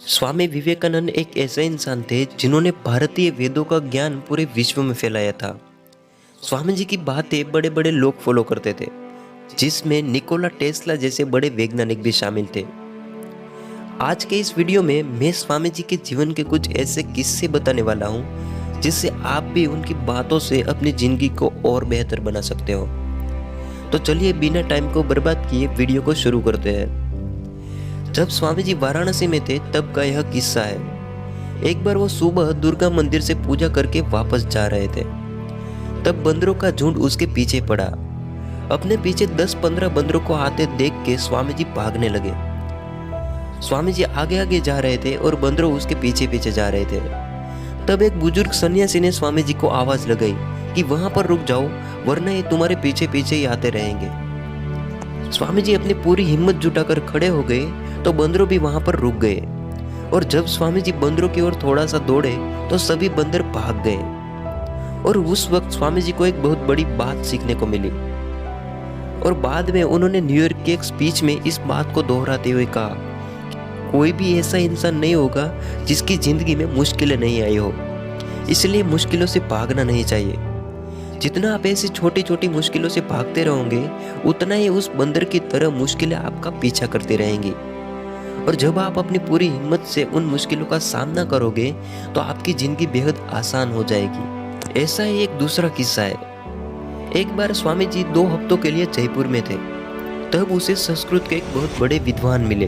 स्वामी विवेकानंद एक ऐसे इंसान थे जिन्होंने भारतीय वेदों का ज्ञान पूरे विश्व में फैलाया था। स्वामी जी की बातें बड़े बड़े लोग फॉलो करते थे, जिसमें निकोला टेस्ला जैसे बड़े वैज्ञानिक भी शामिल थे। आज के इस वीडियो में मैं स्वामी जी के जीवन के कुछ ऐसे किस्से बताने वाला हूँ जिससे आप भी उनकी बातों से अपनी जिंदगी को और बेहतर बना सकते हो। तो चलिए बिना टाइम को बर्बाद किए वीडियो को शुरू करते हैं। जब स्वामी जी वाराणसी में थे तब का यह किस्सा है। एक बार वो सुबह दुर्गा मंदिर से पूजा करके वापस जा रहे थे, तब बंदरों का झुंड उसके पीछे पड़ा। अपने पीछे 10-15 बंदरों को आते देख के स्वामी जी भागने लगे। स्वामी जी आगे आगे जा रहे थे और बंदरों उसके पीछे पीछे जा रहे थे। तब एक बुजुर्ग सन्यासी ने स्वामी जी को आवाज लगाई कि वहां पर रुक जाओ, वरना ये तुम्हारे पीछे पीछे ही आते रहेंगे। स्वामी जी अपनी पूरी हिम्मत जुटाकर खड़े हो गए तो बंदरों भी वहां पर रुक गए, और जब स्वामी जी बंदरों की ओर थोड़ा सा दौड़े तो सभी बंदर भाग गए। और उस वक्त स्वामी जी को एक बहुत बड़ी बात सीखने को मिली, और बाद में उन्होंने न्यूयॉर्क की एक स्पीच में इस बात को दोहराते हुए कहा, कोई भी ऐसा इंसान नहीं होगा जिसकी जिंदगी में मुश्किलें नहीं आई हो, इसलिए मुश्किलों से भागना नहीं चाहिए। जितना आप ऐसी छोटी छोटी मुश्किलों से भागते रहोगे, उतना ही उस बंदर की तरह मुश्किलें आपका पीछा करती रहेंगी। और जब आप अपनी पूरी हिम्मत से उन मुश्किलों का सामना करोगे तो आपकी जिंदगी बेहद आसान हो जाएगी। ऐसा ही एक दूसरा किस्सा है। एक बार स्वामी जी 2 हफ्तों के लिए जयपुर में थे। तब उसे संस्कृत के एक बहुत बड़े विद्वान मिले।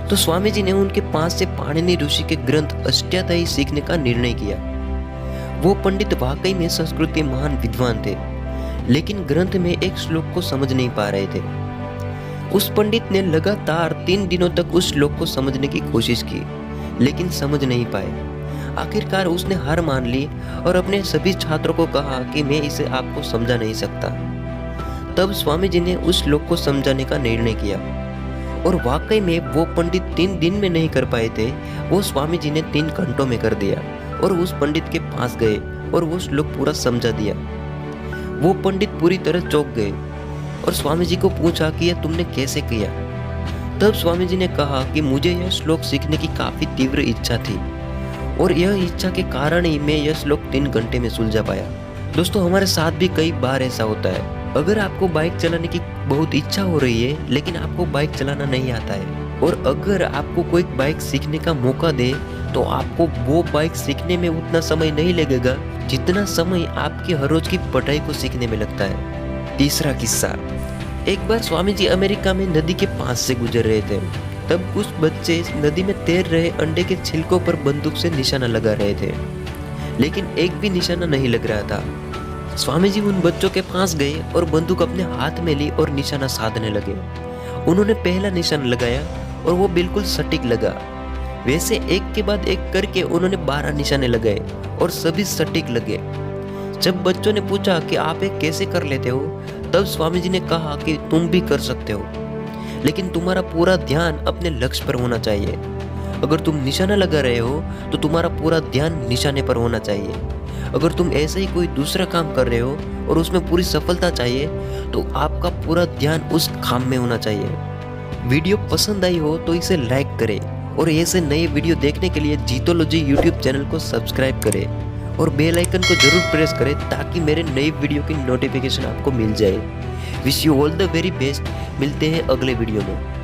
तो स्वामी जी ने उनके पास से पाणिनि ऋषि के ग्रंथ अष्टाध्यायी सीखने का निर्णय किया। वो पंडित वाकई में संस्कृत के महान विद्वान थे, लेकिन ग्रंथ में एक श्लोक को समझ नहीं पा रहे थे। उस पंडित ने लगातार 3 दिनों तक उस श्लोक को समझने की कोशिश की, लेकिन समझ नहीं पाए। आखिरकार उसने हार मान ली और अपने सभी छात्रों को कहा कि मैं इसे आपको समझा नहीं सकता। तब स्वामी जी ने उस श्लोक को समझाने का निर्णय किया, और वाकई में वो पंडित 3 दिन में नहीं कर पाए थे, वो स्वामी जी ने 3 घंटों में कर दिया। और उस पंडित के पास गए और वो श्लोक पूरा समझा दिया। वो पंडित पूरी तरह चौंक गए और स्वामी जी को पूछा कि यह तुमने कैसे किया। तब स्वामी जी ने कहा कि मुझे यह श्लोक सीखने की काफी तीव्र इच्छा थी, और यह इच्छा के कारण ही मैं यह श्लोक 3 घंटे में सुलझा पाया। दोस्तों, हमारे साथ भी कई बार ऐसा होता है। अगर आपको बाइक चलाने की बहुत इच्छा हो रही है, लेकिन आपको बाइक चलाना नहीं आता है, और अगर आपको कोई बाइक सीखने का मौका दे तो आपको वो बाइक सीखने में उतना समय नहीं लगेगा जितना समय आपकी हर रोज की पढ़ाई को सीखने में लगता है। तीसरा किस्सा। एक बार स्वामी जी अमेरिका में नदी के पास से गुजर रहे थे। तब कुछ बच्चे नदी में तैर रहे अंडे के छिलकों पर बंदूक से निशाना लगा रहे थे, लेकिन एक भी निशाना नहीं लग रहा था। स्वामी जी उन बच्चों के पास गए और बंदूक अपने हाथ में ली और निशाना साधने लगे। उन्होंने पहला निशाना लगाया और वो बिल्कुल सटीक लगा। वैसे एक के बाद एक करके उन्होंने 12 निशाने लगाए और सभी सटीक लगे। जब बच्चों ने पूछा कि आप ये कैसे कर लेते हो, तब स्वामी जी ने कहा कि तुम भी कर सकते हो, लेकिन तुम्हारा पूरा ध्यान अपने लक्ष्य पर होना चाहिए। अगर तुम निशाना लगा रहे हो तो तुम्हारा पूरा ध्यान निशाने पर होना चाहिए। अगर तुम ऐसे ही कोई दूसरा काम कर रहे हो और उसमें पूरी सफलता चाहिए, तो आपका पूरा ध्यान उस काम में होना चाहिए। वीडियो पसंद आई हो तो इसे लाइक करें, और ऐसे नए वीडियो देखने के लिए जीतोलॉजी यूट्यूब चैनल को सब्सक्राइब करें और बेल आइकन को जरूर प्रेस करें ताकि मेरे नए वीडियो की नोटिफिकेशन आपको मिल जाए। Wish you all the very best. मिलते हैं अगले वीडियो में।